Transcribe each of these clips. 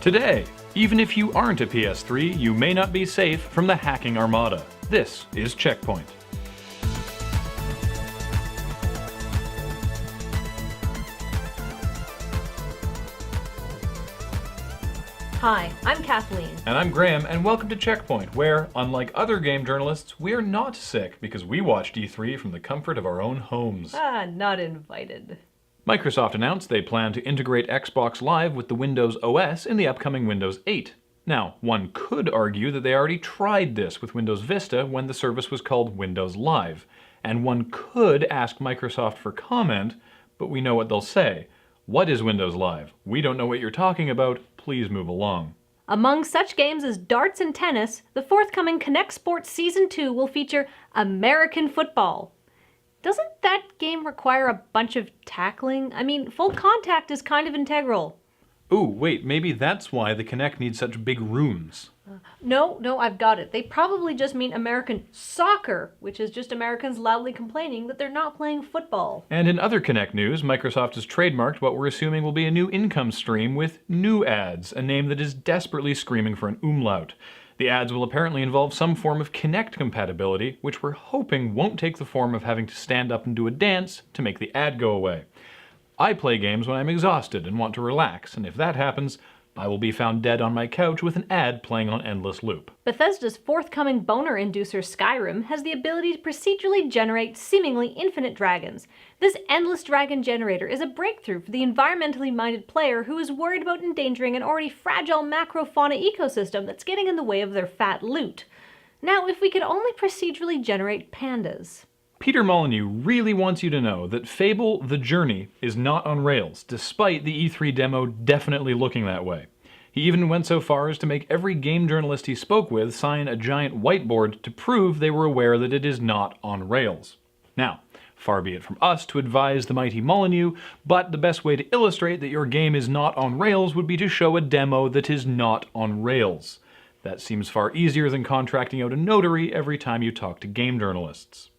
Today, even if you aren't a PS3, you may not be safe from the hacking armada. This is CheckPoint. Hi, I'm Kathleen. And I'm Graham, and welcome to CheckPoint, where, unlike other game journalists, we're not sick because we watched E3 from the comfort of our own homes. Not invited. Microsoft announced they plan to integrate Xbox Live with the Windows OS in the upcoming Windows 8. Now, one could argue that they already tried this with Windows Vista when the service was called Windows Live. And one could ask Microsoft for comment, but we know what they'll say. What is Windows Live? We don't know what you're talking about. Please move along. Among such games as darts and tennis, the forthcoming Kinect Sports Season 2 will feature American football. Doesn't that game require a bunch of tackling? I mean, full contact is kind of integral. Ooh, wait, maybe that's why the Kinect needs such big rooms. No, I've got it. They probably just mean American soccer, which is just Americans loudly complaining that they're not playing football. And in other Kinect news, Microsoft has trademarked what we're assuming will be a new income stream with new ads, a name that is desperately screaming for an umlaut. The ads will apparently involve some form of Kinect compatibility, which we're hoping won't take the form of having to stand up and do a dance to make the ad go away. I play games when I'm exhausted and want to relax, and if that happens, I will be found dead on my couch with an ad playing on endless loop. Bethesda's forthcoming boner inducer Skyrim has the ability to procedurally generate seemingly infinite dragons. This endless dragon generator is a breakthrough for the environmentally minded player who is worried about endangering an already fragile macrofauna ecosystem that's getting in the way of their fat loot. Now, if we could only procedurally generate pandas. Peter Molyneux really wants you to know that Fable: The Journey is not on rails, despite the E3 demo definitely looking that way. He even went so far as to make every game journalist he spoke with sign a giant whiteboard to prove they were aware that it is not on rails. Now, far be it from us to advise the mighty Molyneux, but the best way to illustrate that your game is not on rails would be to show a demo that is not on rails. That seems far easier than contracting out a notary every time you talk to game journalists.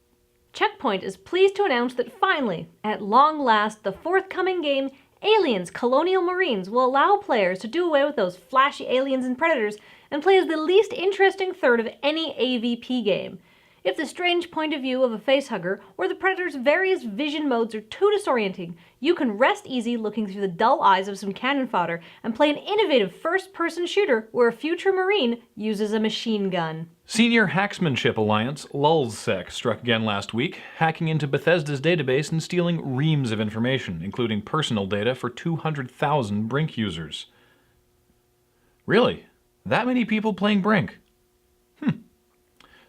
CheckPoint is pleased to announce that finally, at long last, the forthcoming game Aliens Colonial Marines will allow players to do away with those flashy aliens and predators and play as the least interesting third of any AVP game. If the strange point of view of a facehugger or the predator's various vision modes are too disorienting, you can rest easy looking through the dull eyes of some cannon fodder and play an innovative first-person shooter where a future Marine uses a machine gun. Senior Hacksmanship Alliance, LULZSEC, struck again last week, hacking into Bethesda's database and stealing reams of information, including personal data for 200,000 BRINK users. Really? That many people playing BRINK?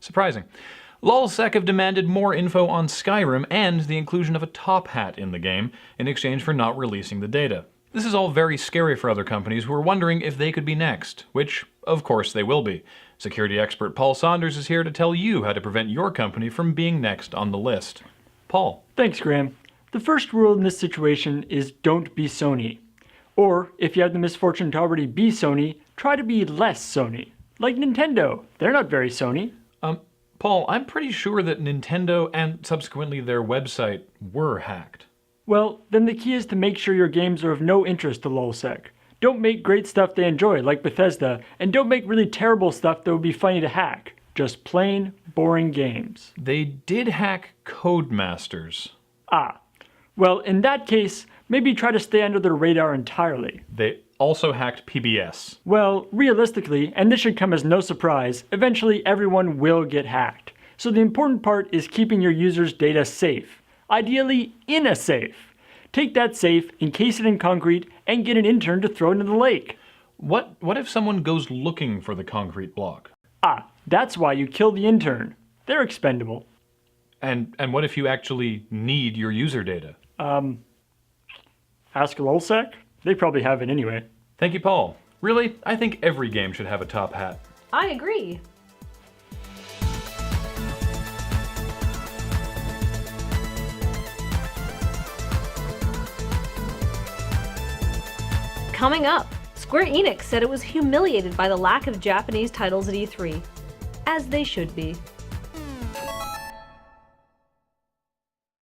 Surprising. LULZSEC have demanded more info on Skyrim and the inclusion of a top hat in the game in exchange for not releasing the data. This is all very scary for other companies who are wondering if they could be next, which, of course, they will be. Security expert Paul Saunders is here to tell you how to prevent your company from being next on the list. Paul. Thanks, Graham. The first rule in this situation is don't be Sony. Or, if you have the misfortune to already be Sony, try to be less Sony. Like Nintendo. They're not very Sony. Paul, I'm pretty sure that Nintendo and subsequently their website were hacked. Well, then the key is to make sure your games are of no interest to LULZSEC. Don't make great stuff they enjoy, like Bethesda, and don't make really terrible stuff that would be funny to hack. Just plain, boring games. They did hack Codemasters. Well, in that case, maybe try to stay under their radar entirely. They also hacked PBS. Well, realistically, and this should come as no surprise, eventually everyone will get hacked. So the important part is keeping your users' data safe. Ideally, in a safe. Take that safe, encase it in concrete, and get an intern to throw it into the lake. What if someone goes looking for the concrete block? That's why you kill the intern. They're expendable. And what if you actually need your user data? Ask LULZSEC? They probably have it anyway. Thank you, Paul. Really, I think every game should have a top hat. I agree. Coming up, Square Enix said it was humiliated by the lack of Japanese titles at E3. As they should be.